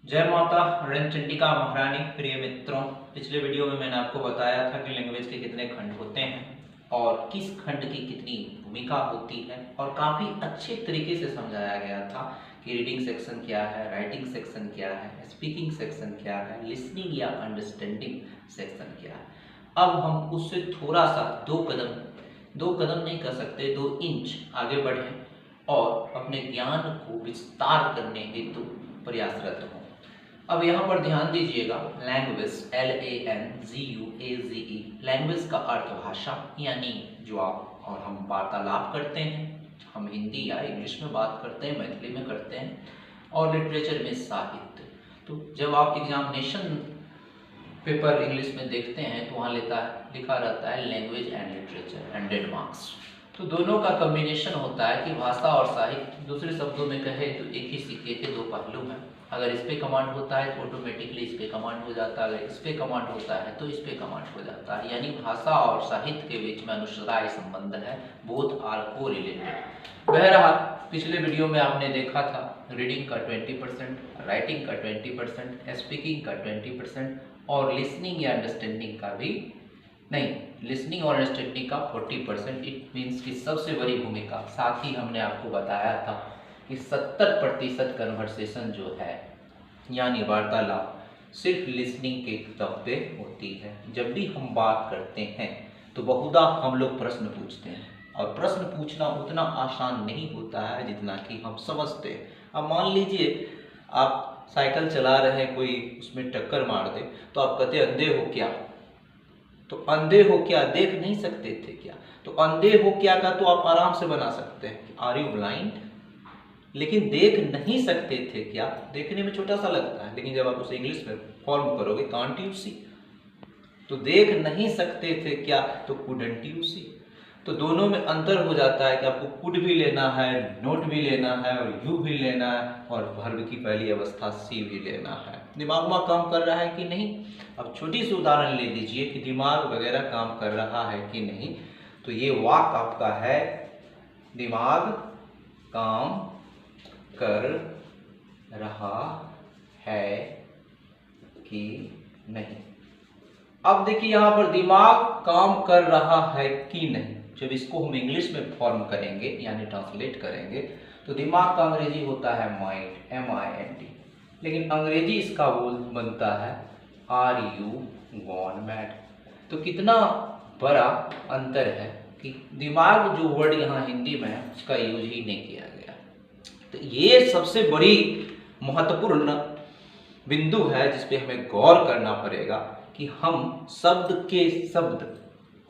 जय माता रणचंडिका महारानी। प्रिय मित्रों, पिछले वीडियो में मैंने आपको बताया था कि लैंग्वेज के कितने खंड होते हैं और किस खंड की कितनी भूमिका होती है, और काफ़ी अच्छे तरीके से समझाया गया था कि रीडिंग सेक्शन क्या है, राइटिंग सेक्शन क्या है, स्पीकिंग सेक्शन क्या है, लिसनिंग या अंडरस्टैंडिंग सेक्शन क्या है। अब हम उससे थोड़ा सा दो कदम नहीं कर सकते, 2 इंच आगे बढ़ें और अपने ज्ञान को विस्तार करने हेतु प्रयासरत हों। अब यहाँ पर ध्यान दीजिएगा, लैंग्वेज LANGUAGE, लैंग्वेज का अर्थ भाषा, यानी जो आप और हम वार्तालाप करते हैं, हम हिंदी या इंग्लिश में बात करते हैं, मैथिली में करते हैं, और लिटरेचर में साहित्य। तो जब आप एग्जामिनेशन पेपर इंग्लिश में देखते हैं तो वहाँ लिखा रहता है लैंग्वेज एंड लिटरेचर 100 मार्क्स। तो दोनों का कॉम्बिनेशन होता है कि भाषा और साहित्य, दूसरे शब्दों में कहे तो एक ही सिक्के के दो पहलू हैं। अगर इस पे कमांड होता है तो ऑटोमेटिकली इस पे कमांड हो जाता है, अगर इस पे कमांड होता है तो इस पे कमांड हो जाता है। यानी भाषा और साहित्य के बीच में अनुश्राय संबंध है, बोथ आर को रिलेटेड। बहरहाल पिछले वीडियो में आपने देखा था रीडिंग का 20%, राइटिंग का 20%, स्पीकिंग का 20% और लिसनिंग या अंडरस्टैंडिंग का भी नहीं, लिसनिंग और अंडरस्टैंडिंग का 40%। इट मीन्स की सबसे बड़ी भूमिका, साथ ही हमने आपको बताया था कि 70% कन्वर्सेशन जो है यानी वार्तालाप सिर्फ लिसनिंग के तब पे होती है। जब भी हम बात करते हैं तो बहुधा हम लोग प्रश्न पूछते हैं, और प्रश्न पूछना उतना आसान नहीं होता है जितना कि हम समझते हैं। अब मान लीजिए आप साइकिल चला रहे हैं, कोई उसमें टक्कर मार दे तो आप कहते अंधे हो क्या? तो अंधे हो क्या, देख नहीं सकते थे क्या? तो अंधे हो क्या का तो आप आराम से बना सकते हैं, आर यू ब्लाइंड। लेकिन देख नहीं सकते थे क्या, देखने में छोटा सा लगता है, लेकिन जब आप उसे इंग्लिश में फॉर्म करोगे कांट यू सी, तो देख नहीं सकते थे क्या तो कुडंट यू सी। तो दोनों में अंतर हो जाता है कि आपको कुड भी लेना है, नोट भी लेना है, और यू भी लेना है, और वर्ब की पहली अवस्था सी भी लेना है। दिमाग में काम कर रहा है कि नहीं? अब छोटी सी उदाहरण ले लीजिए कि दिमाग वगैरह काम कर रहा है कि नहीं। तो ये वाक्य आपका है, दिमाग काम कर रहा है कि नहीं। अब देखिए यहाँ पर दिमाग काम कर रहा है कि नहीं, जब इसको हम इंग्लिश में फॉर्म करेंगे यानी ट्रांसलेट करेंगे तो दिमाग का अंग्रेजी होता है माइंड, MIND, लेकिन अंग्रेजी इसका बोल बनता है आर यू गॉन मैड। तो कितना बड़ा अंतर है कि दिमाग जो वर्ड यहाँ हिंदी में है उसका यूज ही नहीं किया गया। तो ये सबसे बड़ी महत्वपूर्ण बिंदु है जिसपे हमें गौर करना पड़ेगा कि हम शब्द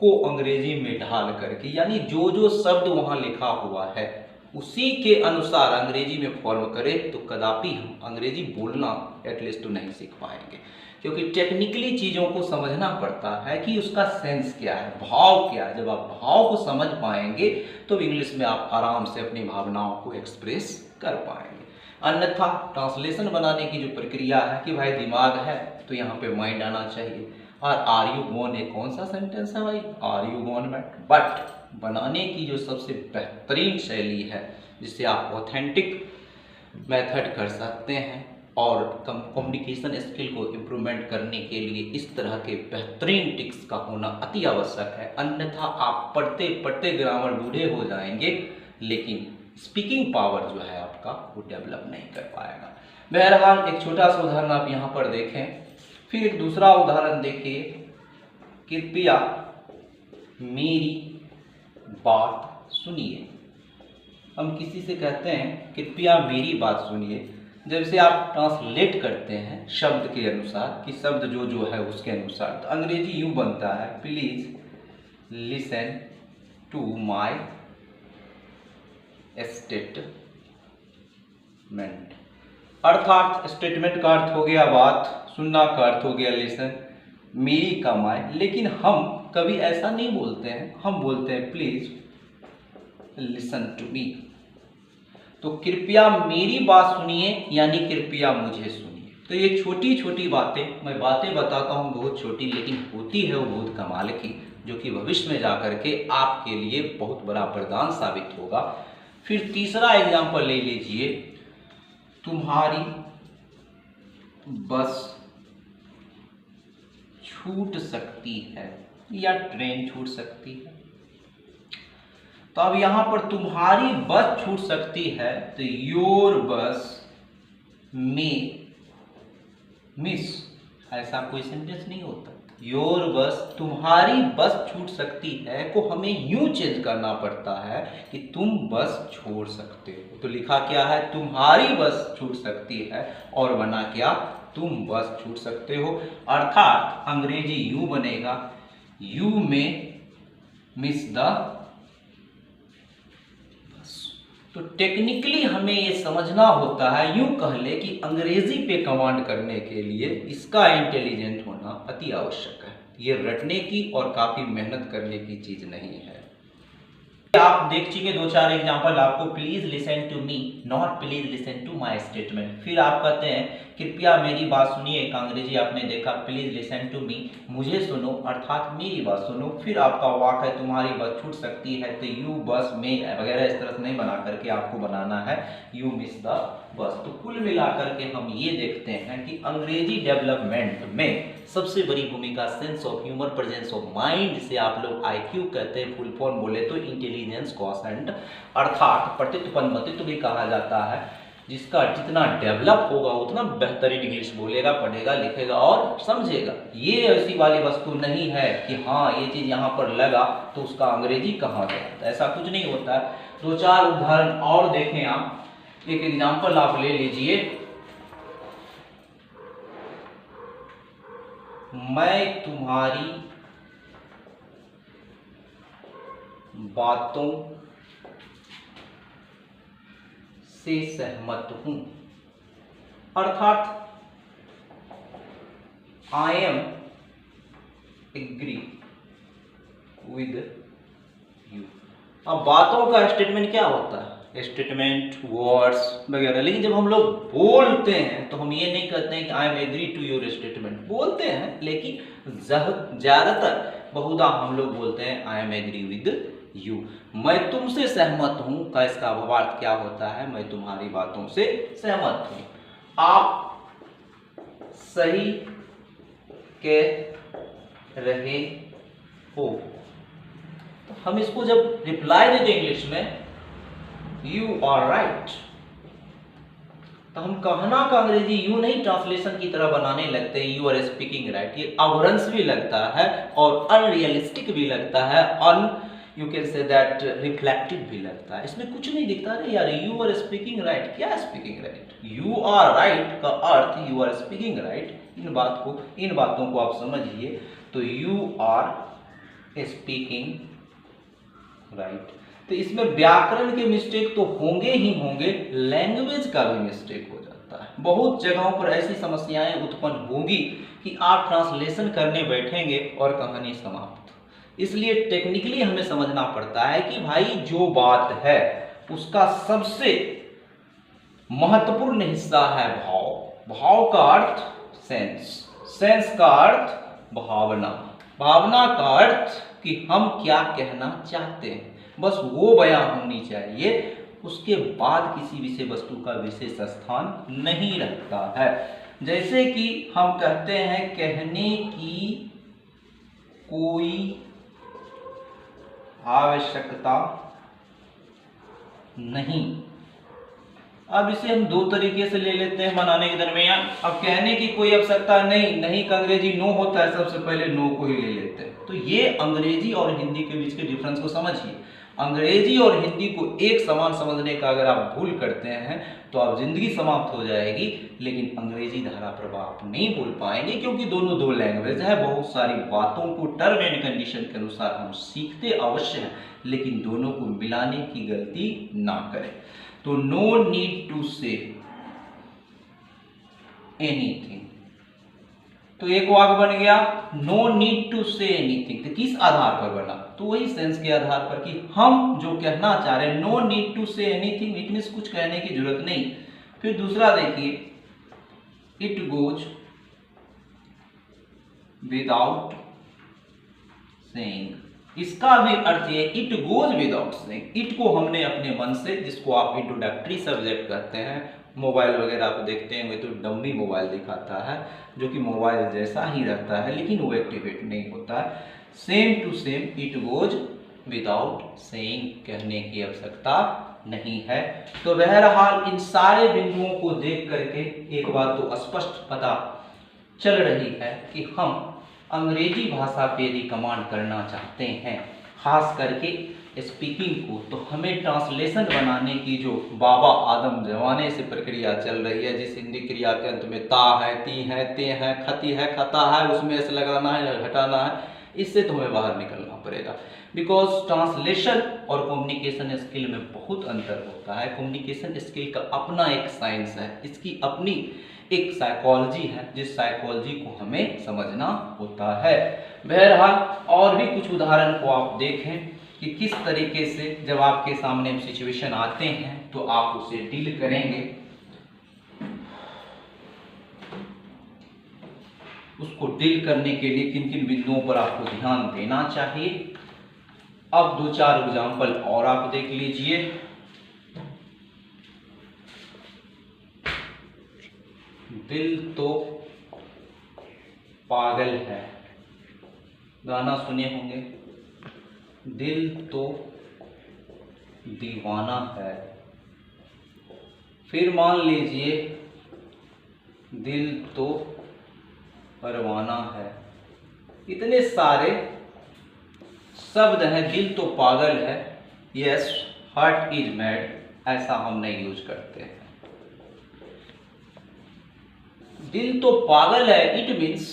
को अंग्रेजी में ढाल करके, यानी जो जो शब्द वहां लिखा हुआ है उसी के अनुसार अंग्रेजी में फॉर्म करें तो कदापि हम अंग्रेजी बोलना एटलीस्ट तो नहीं सीख पाएंगे, क्योंकि टेक्निकली चीज़ों को समझना पड़ता है कि उसका सेंस क्या है, भाव क्या है। जब आप भाव को समझ पाएंगे तो इंग्लिश में आप आराम से अपनी भावनाओं को एक्सप्रेस कर पाएंगे। अन्यथा ट्रांसलेशन बनाने की जो प्रक्रिया है कि भाई दिमाग है तो यहाँ पे माइंड आना चाहिए, और आर यू गोन, एक कौन सा सेंटेंस है भाई, are you gone mad. But बनाने की जो सबसे बेहतरीन शैली है जिससे आप ऑथेंटिक मेथड कर सकते हैं और कम्युनिकेशन स्किल को इम्प्रूवमेंट करने के लिए इस तरह के बेहतरीन टिक्स का होना अति आवश्यक है। अन्यथा आप पढ़ते पढ़ते ग्रामर बूढ़े हो जाएंगे, लेकिन स्पीकिंग पावर जो है आपका वो डेवलप नहीं कर पाएगा। बहरहाल एक छोटा सा उदाहरण आप यहाँ पर देखें, फिर एक दूसरा उदाहरण देखिए, कृपया मेरी बात सुनिए। हम किसी से कहते हैं कृपया मेरी बात सुनिए, जब से आप ट्रांसलेट करते हैं शब्द के अनुसार कि शब्द जो जो है उसके अनुसार, तो अंग्रेजी यूं बनता है, please listen to my statement. अर्थात स्टेटमेंट का अर्थ हो गया बात, सुनना का अर्थ हो गया लिसन, मेरी का माई। लेकिन हम कभी ऐसा नहीं बोलते हैं, हम बोलते हैं प्लीज लिसन टू मी। तो कृपया मेरी बात सुनिए यानी कृपया मुझे सुनिए। तो ये छोटी छोटी बातें, मैं बातें बताता हूँ बहुत छोटी, लेकिन होती है वो बहुत कमाल की, जो कि भविष्य में जाकर के आपके लिए बहुत बड़ा वरदान साबित होगा। फिर तीसरा एग्जाम्पल ले लीजिए, तुम्हारी बस छूट सकती है या ट्रेन छूट सकती है। तो अब यहां पर तुम्हारी बस छूट सकती है, तो योर बस में मिस, ऐसा कोई सेंटेंस नहीं होता। योर बस, तुम्हारी बस छूट सकती है को हमें यूं चेंज करना पड़ता है कि तुम बस छोड़ सकते हो। तो लिखा क्या है, तुम्हारी बस छूट सकती है, और बना क्या, तुम बस छूट सकते हो। अर्थात अंग्रेजी यू बनेगा, यू में मिस द बस। तो टेक्निकली हमें ये समझना होता है, यूं कह ले कि अंग्रेजी पे कमांड करने के लिए इसका इंटेलिजेंट होना अति आवश्यक है। ये रटने की और काफी मेहनत करने की चीज नहीं है। आप देख चुके 2-4 एग्जांपल, आपको please listen to me not please listen to my statement. फिर आप कहते हैं कृपया मेरी बात सुनिए, एक अंग्रेजी आपने देखा, प्लीज लिसन टू मी, मुझे सुनो अर्थात मेरी बात सुनो। फिर आपका वाक्य है तुम्हारी बस छूट सकती है, तो यू बस में वगैरह इस तरह से नहीं बना करके आपको बनाना है यू मिस द बस। तो कुल मिलाकर के हम ये देखते हैं कि अंग्रेजी डेवलपमेंट में सबसे बड़ी भूमिका sense of humour, presence of mind, से आप लोग आईक्यू कहते हैं, फुल फॉर्म बोले तो इंटेलिजेंस क्वोशिएंट, अर्थात प्रतित्वपन मतित्व भी कहा जाता है। जिसका जितना डेवलप होगा उतना बेहतरीन इंग्लिश बोलेगा, पढ़ेगा, लिखेगा और समझेगा। ये ऐसी वाली वस्तु नहीं है कि हाँ ये चीज यहाँ पर लगा तो उसका अंग्रेजी कहाँ गया, ऐसा कुछ नहीं होता है। 2-4 उदाहरण और देखें आप, एक एग्जाम्पल आप ले लीजिए, मैं तुम्हारी बातों से सहमत हूं, अर्थात I am agree with you. अब बातों का स्टेटमेंट क्या होता है, स्टेटमेंट, वर्ड्स वगैरह, लेकिन जब हम लोग बोलते हैं तो हम ये नहीं कहते हैं कि I am agree to your statement, बोलते हैं लेकिन ज्यादातर बहुधा हम लोग बोलते हैं I am agree with you. मैं तुमसे सहमत हूं का इसका भावार्थ क्या होता है, मैं तुम्हारी बातों से सहमत हूं, आप सही कह रहे हो। तो हम इसको जब रिप्लाई देते इंग्लिश में यू आर राइट, तो हम कहना का अंग्रेजी यू नहीं ट्रांसलेशन की तरह बनाने लगते हैं यू आर स्पीकिंग राइट। ये अवरंस भी लगता है और अनरियलिस्टिक भी लगता है, you can say that reflective भी लगता है। इसमें कुछ नहीं दिखता है यार, यू आर स्पीकिंग राइट, क्या speaking right, you are right का अर्थ यू आर स्पीकिंग राइट। इन बातों को आप समझिए, तो यू आर स्पीकिंग राइट। तो इसमें व्याकरण के मिस्टेक तो होंगे ही होंगे, लैंग्वेज का भी मिस्टेक हो जाता है। बहुत जगहों पर ऐसी समस्याएं उत्पन्न होगी कि आप ट्रांसलेशन करने बैठेंगे और कहानी समाप्त। इसलिए टेक्निकली हमें समझना पड़ता है कि भाई जो बात है उसका सबसे महत्वपूर्ण हिस्सा है भाव, भाव का अर्थ सेंस, सेंस का अर्थ भावना, भावना का अर्थ कि हम क्या कहना चाहते हैं, बस वो बयां होनी चाहिए, उसके बाद किसी विषय वस्तु का विशेष स्थान नहीं रखता है। जैसे कि हम कहते हैं कहने की कोई आवश्यकता नहीं। अब इसे हम दो तरीके से ले लेते हैं बनाने के दरमियान। अब कहने की कोई आवश्यकता नहीं का अंग्रेजी नो होता है, सबसे पहले नो को ही ले लेते हैं। तो ये अंग्रेजी और हिंदी के बीच के डिफरेंस को समझिए। अंग्रेजी और हिंदी को एक समान समझने का अगर आप भूल करते हैं तो आप जिंदगी समाप्त हो जाएगी, लेकिन अंग्रेजी धारा प्रवाह आप नहीं भूल पाएंगे, क्योंकि दोनों दो लैंग्वेज है। बहुत सारी बातों को टर्म एंड कंडीशन के अनुसार हम सीखते अवश्य हैं, लेकिन दोनों को मिलाने की गलती ना करें। तो no need to say anything, तो एक वाक्य बन गया no need to say anything. तो किस आधार पर बना, तो वही सेंस के आधार पर कि हम जो कहना चाह रहे हैं, no need to say anything, it means कुछ कहने की जरूरत नहीं। फिर दूसरा देखिए, इट गोज विदाउट सेइंग, इसका भी अर्थ है it goes without saying. It को हमने अपने मन से, जिसको आप इंट्रोडक्टरी सब्जेक्ट कहते हैं, मोबाइल वगैरह आप देखते हैं, तो डम्मी मोबाइल दिखाता है जो कि मोबाइल जैसा ही रहता है, लेकिन वो एक्टिवेट नहीं होता है। Same to same it goes without saying, कहने की आवश्यकता नहीं है। तो बहरहाल इन सारे बिंदुओं को देख करके एक बात तो स्पष्ट पता चल रही है कि हम अंग्रेजी भाषा पे यदि कमांड करना चाहते हैं, खास करके स्पीकिंग को, तो हमें ट्रांसलेशन बनाने की जो बाबा आदम जमाने से प्रक्रिया चल रही है, जिस हिंदी क्रिया के अंत में ता है, ती है, ते है, खती है, खता है, उसमें ऐसे लगाना है, हटाना है, इससे तो हमें बाहर निकलना पड़ेगा। बिकॉज ट्रांसलेशन और कम्युनिकेशन स्किल में बहुत अंतर होता है। कम्युनिकेशन स्किल का अपना एक साइंस है, इसकी अपनी एक साइकोलॉजी है, जिस साइकोलॉजी को हमें समझना होता है। बहरहाल और भी कुछ उदाहरण को आप देखें कि किस तरीके से जब आपके सामने सिचुएशन आते हैं तो आप उसे डील करेंगे, उसको डील करने के लिए किन किन बिंदुओं पर आपको ध्यान देना चाहिए। अब 2-4 एग्जाम्पल और आप देख लीजिए। दिल तो पागल है, गाना सुने होंगे। दिल तो दीवाना है। फिर मान लीजिए दिल तो परवाना है। इतने सारे शब्द हैं। दिल तो पागल है, यस, हार्ट इज मैड, ऐसा हम नहीं यूज करते हैं। दिल तो पागल है, it means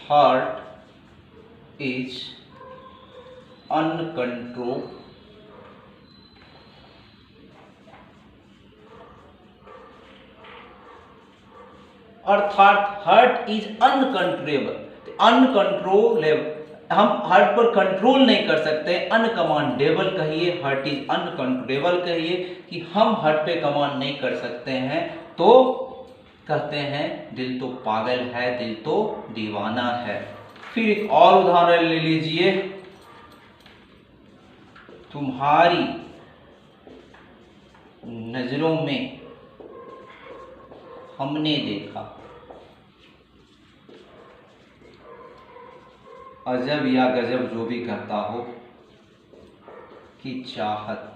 heart is uncontrol, अर्थात हार्ट इज अनकंट्रोलेबल। अनकंट्रोलेबल, हम हार्ट पर कंट्रोल नहीं कर सकते। अनकमांडेबल कहिए, हार्ट इज अनकंट्रोलेबल कहिए कि हम हार्ट पे कमांड नहीं कर सकते हैं, तो कहते हैं दिल तो पागल है, दिल तो दीवाना है। फिर एक और उदाहरण ले लीजिए। तुम्हारी नजरों में हमने देखा, अजब या गजब जो भी कहता हो, कि चाहत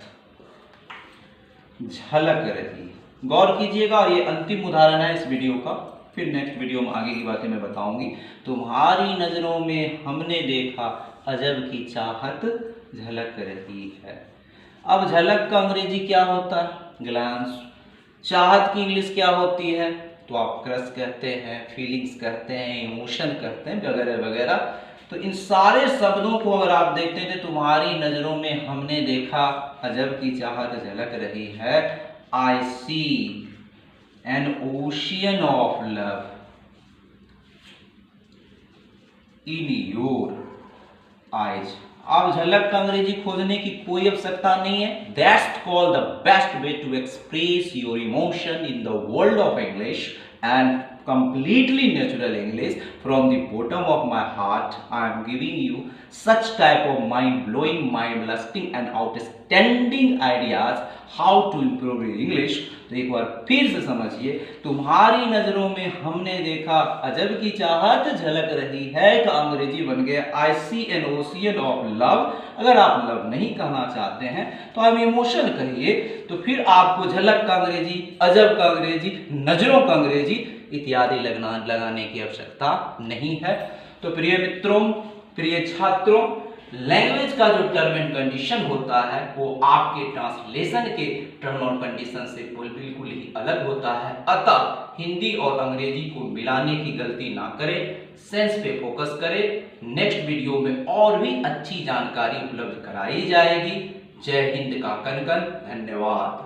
झलक रही। गौर कीजिएगा, और ये अंतिम उदाहरण है इस वीडियो का। फिर नेक्स्ट वीडियो में आगे की बातें मैं बताऊंगी। तुम्हारी नजरों में हमने देखा, अजब की चाहत झलक रही है। अब झलक का अंग्रेजी क्या होता है? ग्लांस। चाहत की इंग्लिश क्या होती है? तो आप क्रश कहते हैं, फीलिंग्स कहते हैं, इमोशन कहते हैं, वगैरह वगैरह। तो इन सारे शब्दों को अगर आप देखते थे, तुम्हारी नजरों में हमने देखा, अजब की चाहत झलक रही है, I see an ocean of love in your eyes. अब झलक का अंग्रेजी खोजने की कोई आवश्यकता नहीं है। That's called the best way to express your emotion in the world of English and completely natural English. From the bottom of my heart, I am giving you such type of mind-blowing, mind-lusting and outstanding ideas how to improve your English. तो एक बार फिर से समझिए, तुम्हारी नजरों में हमने देखा, अजब की चाहत झलक रही है, का अंग्रेजी बन गया I see an ocean of love। अगर आप लव नहीं कहना चाहते हैं तो आप इमोशन कहिए। तो फिर आपको झलक का अंग्रेजी, अजब का अंग्रेजी, नजरों का अंग्रेजी इत्यादि लगाने की आवश्यकता नहीं है। तो प्रिय मित्रों, प्रिय छात्रों, लैंग्वेज का जो टर्म एंड कंडीशन होता है वो आपके ट्रांसलेशन के टर्म और कंडीशन से बिल्कुल ही अलग होता है। अतः हिंदी और अंग्रेजी को मिलाने की गलती ना करें, सेंस पे फोकस करें। नेक्स्ट वीडियो में और भी अच्छी जानकारी उपलब्ध कराई जाएगी। जय हिंद का कन कन, धन्यवाद।